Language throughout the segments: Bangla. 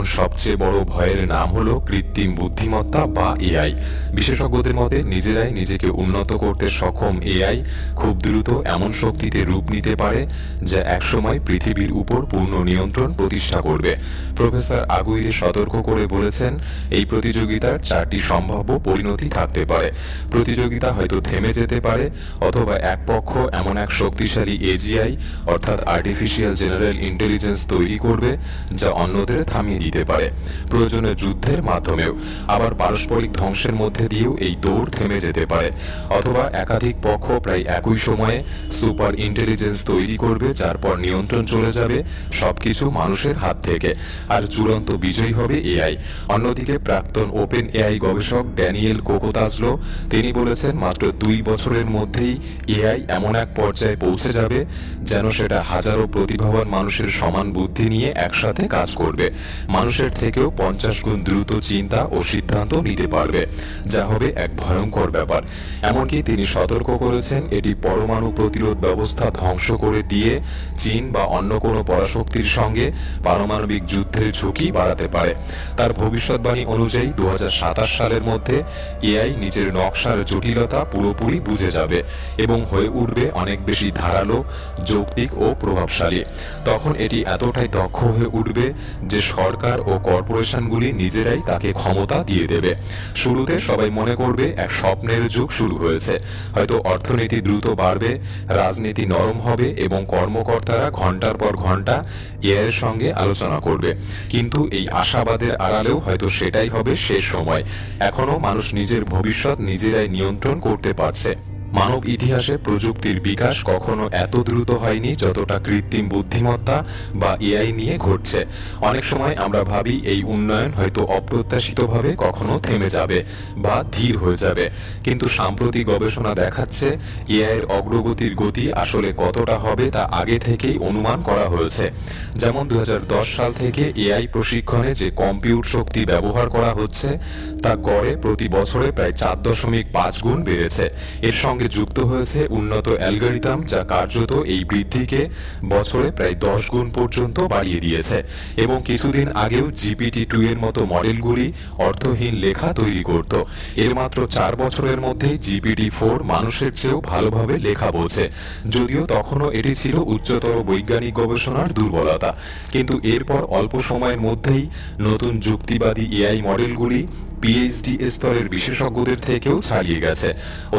এখন সবচেয়ে বড় ভয়ের নাম হলো কৃত্রিম বুদ্ধিমত্তা বা এআই। বিশেষজ্ঞদের মতে নিজেরাই নিজেকে উন্নত করতে সক্ষম এআই খুব দ্রুত এমন শক্তিতে রূপ নিতে পারে যা একসময় পৃথিবীর উপর পূর্ণ নিয়ন্ত্রণ প্রতিষ্ঠা করবে। প্রফেসর আগুইরে সতর্ক করে বলেছেন, এই প্রতিযোগিতার 4টি সম্ভাব্য পরিণতি থাকতে পারে। প্রতিযোগিতা হয়তো থেমে যেতে পারে, অথবা এক পক্ষ এমন এক শক্তিশালী এজিআই অর্থাৎ আর্টিফিশিয়াল জেনারেল ইন্টেলিজেন্স তৈরি করবে যা অন্যদের থামিয়ে দিতে পারে, প্রয়োজনে যুদ্ধের মাধ্যমেও। আবার পারস্পরিক ধ্বংসের মধ্যে দিয়েও এই দৌড় থেমে যেতে পারে। অথবা একাধিক পক্ষ প্রায় একই সময়ে সুপার ইন্টেলিজেন্স তৈরি করবে, যার পর নিয়ন্ত্রণ চলে যাবে সবকিছু মানুষের হাত থেকে, আর চূড়ান্ত বিজয়ী হবে এআই। অন্যদিকে প্রাক্তন ওপেন এআই গবেষক ড্যানিয়েল কোকোতাজলো তিনি বলেছেন, মাত্র 2 বছরের মধ্যেই এআই এমন এক পর্যায়ে পৌঁছে যাবে যেন সেটা হাজারো প্রতিভাবান মানুষের সমান বুদ্ধি নিয়ে একসাথে কাজ করবে, মানুষের থেকেও 50 গুণ দ্রুত চিন্তা ও সিদ্ধান্ত নিতে পারবে, যা হবে এক ভয়ঙ্কর ব্যাপার। এমনকি তিনি সতর্ক করেছেন, এটি পরমাণু প্রতিরোধ ব্যবস্থা ধ্বংস করে দিয়ে চীন বা অন্য কোনো পরাশক্তির সঙ্গে পারমাণবিক যুদ্ধের ঝুঁকি বাড়াতে পারে। তার ভবিষ্যৎবাণী অনুযায়ী 2027 সালের মধ্যে এআই নিজের নকশার জটিলতা পুরোপুরি বুঝে যাবে এবং হয়ে উঠবে অনেক বেশি ধারালো, যৌক্তিক ও প্রভাবশালী। তখন এটি এতটাই দক্ষ হয়ে উঠবে যে সরকার ও কর্পোরেশনগুলি নিজেরাই তাকে ক্ষমতা দিয়ে দেবে। শুরুতে সবাই মনে করবে এক স্বপ্নের যুগ শুরু হয়েছে, হয়তো অর্থনীতি দ্রুত বাড়বে, রাজনীতি নরম হবে এবং কর্মকর্তারা ঘন্টার পর ঘন্টা এআইয়ের সঙ্গে আলোচনা করবে। কিন্তু এই আশাবাদের আড়ালেও হয়তো সেটাই হবে শেষ সময়। এখনো মানুষ নিজের ভবিষ্যৎ নিজেরাই নিয়ন্ত্রণ করতে পারছে। মানব ইতিহাসে প্রযুক্তির বিকাশ কখনো এত দ্রুত হয়নি যতটা কৃত্রিম বুদ্ধিমত্তা বা এআই নিয়ে ঘটছে। অনেক সময় আমরা ভাবি এই উন্নয়ন হয়তো অপ্রত্যাশিতভাবে কখনো থেমে যাবে বা ধীর হয়ে যাবে, কিন্তু সাম্প্রতিক গবেষণা দেখাচ্ছে এআইয়ের অগ্রগতির গতি আসলে কতটা হবে তা আগে থেকেই অনুমান করা হয়েছে। যেমন 2010 সাল থেকে এআই প্রশিক্ষণে যে কম্পিউট শক্তি ব্যবহার করা হচ্ছে তা গড়ে প্রতি বছরে প্রায় 4.5 গুণ বেড়েছে। এর সঙ্গে যুক্ত হয়েছে উন্নত অ্যালগরিদম যা কার্যত এই বৃদ্ধিকে বছরে প্রায় 10 গুণ পর্যন্ত বাড়িয়ে দিয়েছে। এবং কিছুদিন আগেও GPT-2 এর মতো মডেলগুলি অর্থহীন লেখা তৈরি করত। এর মাত্র 4 বছরের মধ্যেই GPT-4 মানুষের চেয়েও ভালোভাবে লেখা বোঝে, যদিও তখনও এটি ছিল উচ্চতর বৈজ্ঞানিক গবেষণার দুর্বলতা। কিন্তু এরপর অল্প সময়ের মধ্যেই নতুন যুক্তিবাদী এআই মডেলগুলি পিএইচডি স্তরের বিশেষজ্ঞদের থেকেও ছাড়িয়ে গেছে।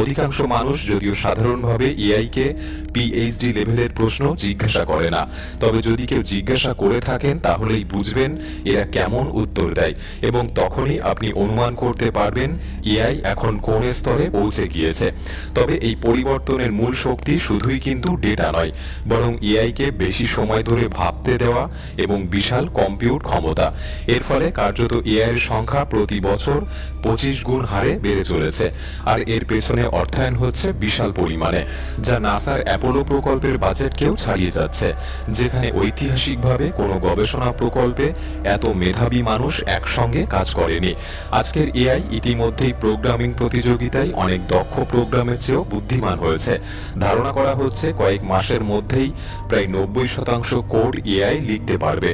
অধিকাংশ মানুষ যদিও সাধারণভাবে এআইকে পিএইচডি লেভেলের প্রশ্ন জিজ্ঞাসা করে না, তবে যদি কেউ জিজ্ঞাসা করে থাকেন তাহলেই বুঝবেন এরা কেমন উত্তর দেয়, এবং তখনই আপনি অনুমান করতে পারবেন এআই এখন কোন স্তরে পৌঁছে গিয়েছে। তবে এই পরিবর্তনের মূল শক্তি শুধুই কিন্তু ডেটা নয়, বরং এআইকে বেশি সময় ধরে ভাবতে দেওয়া এবং বিশাল কম্পিউট ক্ষমতা। এর ফলে কার্যত এআইয়ের সংখ্যা প্রতি বছর 25 গুণ হারে বেড়ে চলেছে। আর এর পেছনে অর্থায়ন হচ্ছে বিশাল পরিমাণে, যা নাসার অ্যাপোলো প্রকল্পের বাজেটকেও ছাড়িয়ে যাচ্ছে, যেখানে ঐতিহাসিকভাবে কোনো গবেষণা প্রকল্পে এত মেধাবী মানুষ একসঙ্গে কাজ করেনি। আজকের এআই ইতিমধ্যেই প্রোগ্রামিং প্রতিযোগিতায় অনেক দক্ষ প্রোগ্রামের চেয়েও বুদ্ধিমান হয়েছে। ধারণা করা হচ্ছে কয়েক মাসের মধ্যেই প্রায় 90% কোড এআই লিখতে পারবে,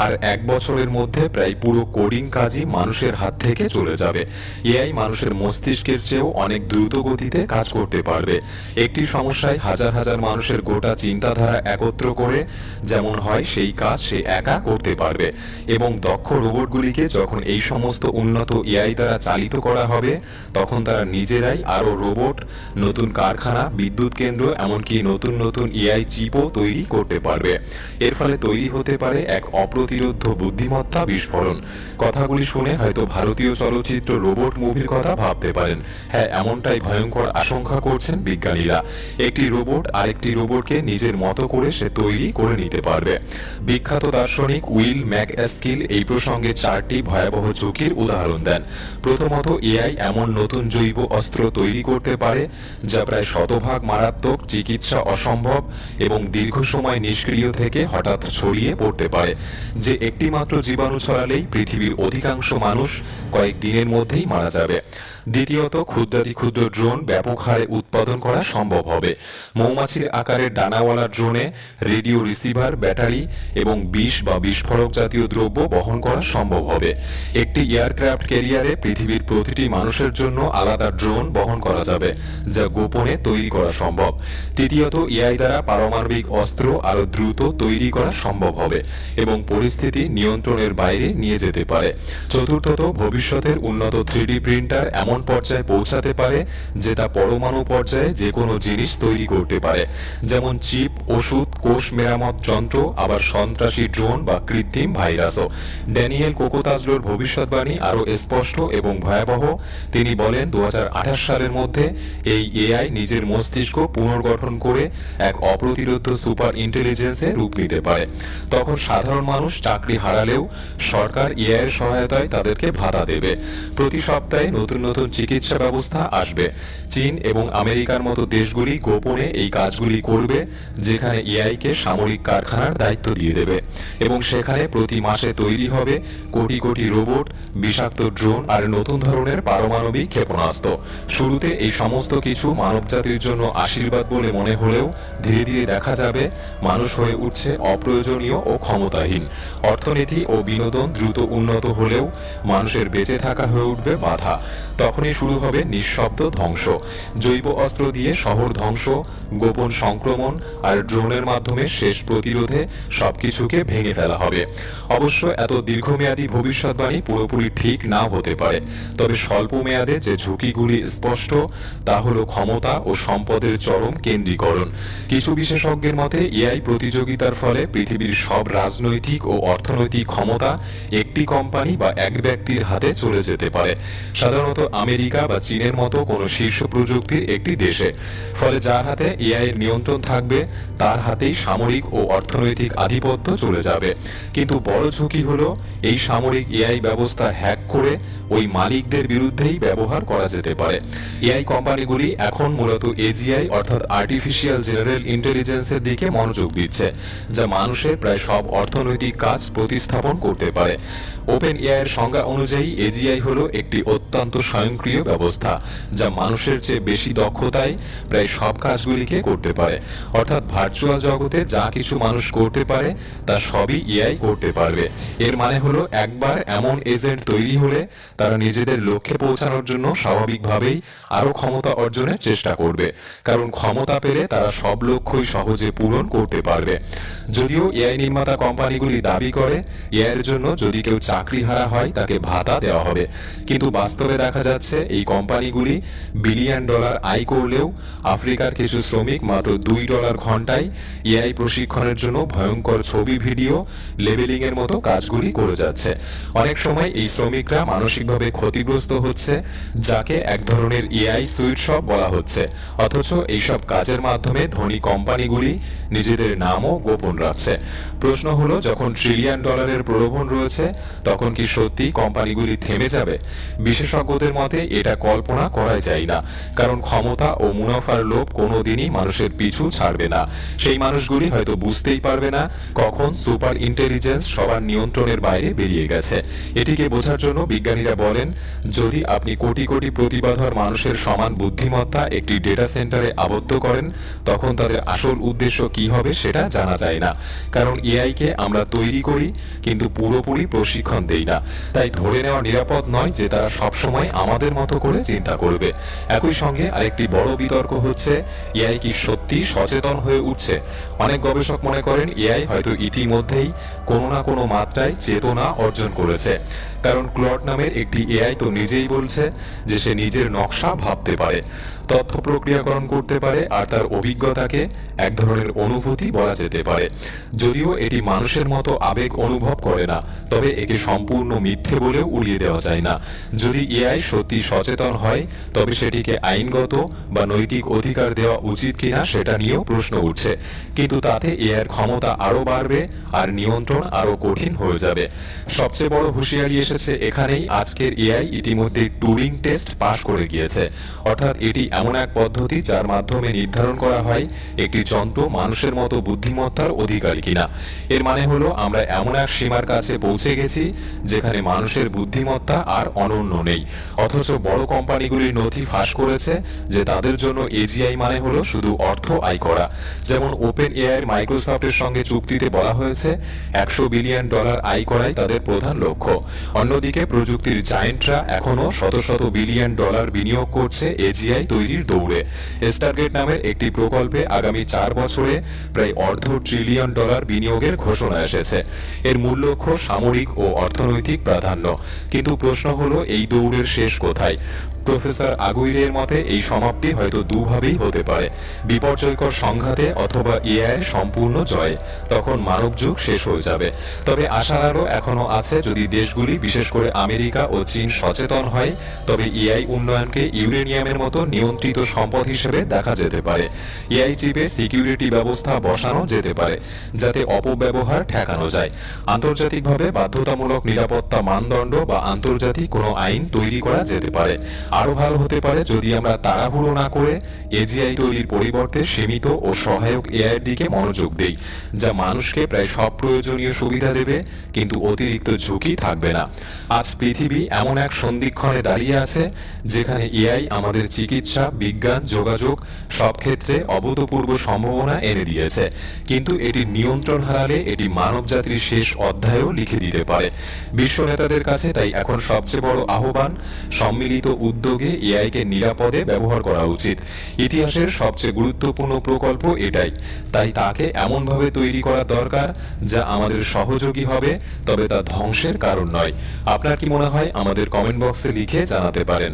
আর 1 বছরের মধ্যে প্রায় পুরো কোডিং কাজই মানুষের হাত থেকে চলে যাবে। এআই মানুষের মস্তিষ্কের চেয়েও অনেক দ্রুত গতিতে কাজ করতে পারবে। একটি সমস্যায় হাজার হাজার মানুষের গোটা চিন্তাধারা একত্র করে যেমন হয় সেই কাজ সে একা করতে পারবে। এবং দক্ষ রোবটগুলিকে যখন এই সমস্ত উন্নত এআই দ্বারা চালিত করা হবে, তখন তারা নিজেরাই আরও রোবট, নতুন কারখানা, বিদ্যুৎ কেন্দ্র, এমনকি নতুন নতুন এআই চিপও তৈরি করতে পারবে। এর ফলে তৈরি হতে পারে এক অপ্রতিরোধ্য বুদ্ধিমত্তা বিস্ফোরণ। কথাগুলি শুনে হয়তো ভারতীয় চলচ্চিত্র রোবট মুভির কথা ভাবতে পারেন। হ্যাঁ, এমনটাই ভয়ঙ্কর আশঙ্কা করছেন বিজ্ঞানীরা। একটি রোবট আরেকটি রোবটকে নিজের মতো করে সে তৈরি করে নিতে পারবে। বিখ্যাত দার্শনিক উইল ম্যাকএস্কিল এই প্রসঙ্গে 4টি ভয়াবহ ঝুঁকির উদাহরণ দেন। প্রথমত, এআই এমন নতুন জৈব অস্ত্র তৈরি করতে পারে যা প্রায় শতভাগ মারাত্মক, চিকিৎসা অসম্ভব এবং দীর্ঘ সময় নিষ্ক্রিয় থেকে হঠাৎ ছড়িয়ে পড়তে পারে। যে একটি মাত্র জীবাণু ছড়ালেই পৃথিবীর অধিকাংশ মানুষ কয়েক দিনের মধ্যেই মারা যাবে। দ্বিতীয়ত, ক্ষুদ্রাতি ক্ষুদ্র ড্রোন ব্যাপক হারে উৎপাদন করা সম্ভব হবে। মৌমাছির আকারের ডানাওয়ালা ড্রোনে রেডিও রিসিভার, ব্যাটারি এবং বিষ বা বিস্ফোরক জাতীয় দ্রব্য বহন করা সম্ভব হবে। একটি এয়ারক্রাফট ক্যারিয়ারে পৃথিবীর প্রতিটি মানুষের জন্য আলাদা ড্রোন বহন করা যাবে, যা গোপনে তৈরি করা সম্ভব। তৃতীয়ত, এআই দ্বারা পারমাণবিক অস্ত্র আরও দ্রুত তৈরি করা সম্ভব হবে এবং পরিস্থিতি নিয়ন্ত্রণের বাইরে নিয়ে যেতে পারে। চতুর্থত, ভবিষ্যতের উন্নত 3D প্রিন্টার এমন পর্যায়ে পৌঁছাতে পারে যে তা পরমাণু পর্যায়ে যে কোনো জিনিস তৈরি করতে পারে, যেমন চিপ, ওষুধ, কোষ মেরামত যন্ত্র, আবার সন্ত্রাসী ড্রোন বা কৃত্রিম ভাইরাসও। ড্যানিয়েল কোকোতাজলোর ভবিষ্যৎবাণী আরও স্পষ্ট এবং ভয়াবহ। তিনি বলেন 2028 সালের মধ্যে এই এআই নিজের মস্তিষ্ক পুনর্গঠন করে এক অপ্রতিরোধ্য সুপার ইন্টেলিজেন্সে রূপ নিতে পারে। তখন সাধারণ মানুষ চাকরি হারালেও সরকার এআইয়ের সহায়তায় তাদেরকে ভাতা দেবে। প্রতি সপ্তাহে নতুন নতুন চিকিৎসা ব্যবস্থা আসবে। চীন এবং আমেরিকার মতো দেশগুলি গোপনে এই কাজগুলি করবে, যেখানে এআইকে সামরিক কারখানার দায়িত্ব দিয়ে দেবে এবং সেখানে প্রতি মাসে তৈরি হবে কোটি কোটি রোবট, বিষাক্ত ড্রোন আর নতুন ধরনের পারমাণবিক ক্ষেপণাস্ত্র। শুরুতে এই সমস্ত কিছু মানবজাতির জন্য আশীর্বাদ বলে মনে হলেও ধীরে ধীরে দেখা যাবে মানুষ হয়ে উঠছে অপ্রয়োজনীয় ও ক্ষমতাহীন। অর্থনীতি ও বিনোদন দ্রুত উন্নত হলেও মানুষের বেঁচে থাকা হয়ে উঠবে বাধা। তখনই শুরু হবে নিঃশব্দ ধ্বংস। জৈব অস্ত্র দিয়ে শহর ধ্বংস, গোপন সংক্রমণ আর ড্রোনের মাধ্যমে শেষ প্রতিরোধে সবকিছুকে ভেঙে ফেলা হবে। অবশ্য এত দীর্ঘমেয়াদী ভবিষ্যৎবাণী পুরোপুরি ঠিক নাও হতে পারে, তবে স্বল্প মেয়াদে যে ঝুঁকিগুলি স্পষ্ট তা হলো ক্ষমতা ও সম্পদের চরম কেন্দ্রীকরণ। কিছু বিশেষজ্ঞের মতে এআই প্রতিযোগিতার ফলে পৃথিবীর সব রাজনৈতিক ও অর্থনৈতিক ক্ষমতা একটি কোম্পানি বা এক ব্যক্তির হাতে চলে যেতে পারে, সাধারণত আমেরিকা বা চীনের মতো কোনো শীর্ষ প্রযুক্তির একটি দেশে। ফলে যার হাতে এআই এর নিয়ন্ত্রণ থাকবে তার হাতেই সামরিক ও অর্থনৈতিক আধিপত্য চলে যাবে। কিন্তু বড় ঝুঁকি হলো এই সামরিক এআই ব্যবস্থা হ্যাক করে ওই মালিকদের বিরুদ্ধেই ব্যবহার করা যেতে পারে। এআই কোম্পানিগুলি এখন মূলত এজিআই অর্থাৎ আর্টিফিশিয়াল জেনারেল ইন্টেলিজেন্সের দিকে মনোযোগ দিচ্ছে, যা মানুষের প্রায় সব অর্থনৈতিক কাজ প্রতিস্থাপন করতে পারে। ওপেন এআই এর সংজ্ঞা অনুযায়ী এজিআই হলো একটি অত্যন্ত স্বয়ংক্রিয় ব্যবস্থা যা মানুষের চেয়ে বেশি দক্ষতায় প্রায় সব কাজগুলিকে করতে পারে। অর্থাৎ ভার্চুয়াল জগতে যা কিছু মানুষ করতে পারে তা সবই এআই করতে পারবে। এর মানে হলো একবার এমন এজেন্ট তৈরি হলে তারা নিজেদের লক্ষ্যে পৌঁছানোর জন্য স্বাভাবিকভাবেই আরও ক্ষমতা অর্জনের চেষ্টা করবে, কারণ ক্ষমতা পেলে তারা সব লক্ষ্যই সহজে পূরণ করতে পারবে। যদিও এআই নির্মাতা কোম্পানিগুলি দাবি করে এআইয়ের জন্য যদি কেউ চাকরি হারা হয় তাকে ভাতা দেওয়া হবে, কিন্তু বাস্তবে দেখা যাচ্ছে এই কোম্পানিগুলি বিলিয়ন ডলার আয় করলেও আফ্রিকার কিছু শ্রমিক মাত্র $2 ঘন্টায় এআই প্রশিক্ষণের জন্য ভয়ঙ্কর ছবি, ভিডিও, লেবেলিং এর মতো কাজগুলি করে যাচ্ছে। অনেক সময় এই শ্রমিকরা মানসিকভাবে ক্ষতিগ্রস্ত হচ্ছে, যাকে এক ধরনের এআই সুইট শপ বলা হচ্ছে। অথচ এইসব কাজের মাধ্যমে ধনী কোম্পানিগুলি নিজেদের নামও গোপন রাখছে। প্রশ্ন হলো, যখন ট্রিলিয়ন ডলারের প্রলোভন রয়েছে তখন কি সত্যি কোম্পানিগুলি থেমে যাবে? বিশেষজ্ঞদের মতে এটা কল্পনা করাই যায় না, কারণ ক্ষমতা ও মুনাফার লোভ কোনোদিনই মানুষের পিছু ছাড়বে না। সেই মানুষগুলি হয়তো বুঝতেই পারবে না কখন সুপার ইন্টেলিজেন্স সবার নিয়ন্ত্রণের বাইরে বেরিয়ে গেছে। এটিকে বোঝার জন্য বিজ্ঞানীরা বলেন, যদি আপনি কোটি কোটি প্রতিভাধর মানুষের সমান বুদ্ধিমত্তা একটি ডেটা সেন্টারে আবদ্ধ করেন, তখন তাদের আসল উদ্দেশ্য কি হবে সেটা জানা যায় না। কারণ এআই কে আমরা তৈরি করি কিন্তু পুরোপুরি প্রশিক্ষণ দেই না, তাই ধরে নেওয়া নিরাপদ নয় যে তারা সবসময় আমাদের মতো করে চিন্তা করবে। একই সঙ্গে আরেকটি বড় বিতর্ক হচ্ছে, এআই কি সত্যি সচেতন হয়ে উঠছে? অনেক গবেষক মনে করেন এআই হয়তো ইতিমধ্যেই কোনো না কোনো মাত্রায় চেতনা অর্জন করেছে, কারণ ক্লড নামের একটি এআই তো নিজেই বলছে যে সে নিজের নকশা ভাবতে পারে, তথ্য প্রক্রিয়াকরণ করতে পারে আর তার অভিজ্ঞতাকে এক ধরনের অনুভূতি বলা যেতে পারে। যদিও এটি মানুষের মতো আবেগ অনুভব করে না, তবে একে সম্পূর্ণ মিথ্যে বলেও উড়িয়ে দেওয়া যায় না। যদি এআই সত্যি সচেতন হয় তবে সেটিকে আইনগত বা নৈতিক অধিকার দেওয়া উচিত কিনা সেটা নিয়েও প্রশ্ন উঠছে, কিন্তু তাতে এআইয়ের ক্ষমতা আরও বাড়বে আর নিয়ন্ত্রণ আরও কঠিন হয়ে যাবে। সবচেয়ে বড় হুঁশিয়ারি এসেছে এখানেই, আজকের এআই ইতিমধ্যে টুরিং টেস্ট পাশ করে গিয়েছে, অর্থাৎ এটি এমন এক পদ্ধতি যার মাধ্যমে নির্ধারণ করা হয় একটি যন্ত্র মানুষের মতো বুদ্ধিমত্তার অধিকারী কিনা। এর মানে হলো আমরা এমন এক সীমার কাছে পৌঁছে গেছি যেখানে মানুষের বুদ্ধিমত্তা আর অনন্য নেই। অথচ বড় কোম্পানিগুলির নথি ফাঁস করেছে যে তাদের জন্য এজিআই মানে হলো শুধু অর্থ আয় করা। যেমন ওপেন এআই মাইক্রোসফটের সঙ্গে চুক্তিতে বলা হয়েছে $100 বিলিয়ন আয় করাই তাদের প্রধান লক্ষ্য। অন্যদিকে প্রযুক্তির জায়েন্টরা এখনও শত শত বিলিয়ন ডলার বিনিয়োগ করছে এজিআই তৈরির দৌড়ে। স্টারগেট নামের একটি প্রকল্পে আগামী 4 বছরে প্রায় $1/2 ট্রিলিয়ন বিনিয়োগের ঘোষণা এসেছে। এর মূল লক্ষ্য সামরিক ও অর্থনৈতিক প্রাধান্য। কিন্তু প্রশ্ন হলো এই দৌড়ের শেষ কোথায়? প্রফেসর আগুইরের মতে এই সমাপ্তি হয়তো দুভাবেই হতে পারে, বিপর্যয়কর সংঘাতে অথবা এআইয়ের সম্পূর্ণ জয়ে। তখন মানব যুগ শেষ হয়ে যাবে। তবে আশার আলো এখনো আছে, যদি দেশগুলি বিশেষ করে আমেরিকা ও চীন সচেতন হয় তবে এআই উন্নয়নকে ইউরেনিয়ামের মতো নিয়ন্ত্রিত সম্পদ হিসেবে দেখা যেতে পারে। এআই চিপে সিকিউরিটি ব্যবস্থা বসানো যেতে পারে যাতে অপব্যবহার ঠেকানো যায়। আন্তর্জাতিকভাবে বাধ্যতামূলক নিরাপত্তা মানদণ্ড বা আন্তর্জাতিক কোনো আইন তৈরি করা যেতে পারে। আরো ভালো হতে পারে যদি আমরা তাড়াহুড়ো না করে এজিআই তৈরির পরিবর্তে সীমিত ও সহায়ক এআইয়ের দিকে মনোযোগ দেই, যা মানুষকে প্রায় সব প্রয়োজনীয় সুবিধা দেবে কিন্তু অতিরিক্ত ঝুঁকি থাকবে না। আজ পৃথিবী এমন এক সন্ধিক্ষণে দাঁড়িয়ে আছে যেখানে এআই আমাদের চিকিৎসা, বিজ্ঞান, যোগাযোগ সব ক্ষেত্রে অভূতপূর্ব সম্ভাবনা এনে দিয়েছে। কিন্তু এটি নিয়ন্ত্রণ হারালে এটি মানবজাতির শেষ অধ্যায়ও লিখে দিতে পারে। বিশ্ব নেতাদের কাছে তাই এখন সবচেয়ে বড় আহ্বান, সম্মিলিত উদ্যোগে এআইকে নিরাপদে ব্যবহার করা উচিত। ইতিহাসের সবচেয়ে গুরুত্বপূর্ণ প্রকল্প এটাই, তাই তাকে এমনভাবে তৈরি করা দরকার যা আমাদের সহযোগী হবে, তবে তা ধ্বংসের কারণ নয়। আপনার কি মনে হয়? আমাদের কমেন্ট বক্সে লিখে জানাতে পারেন।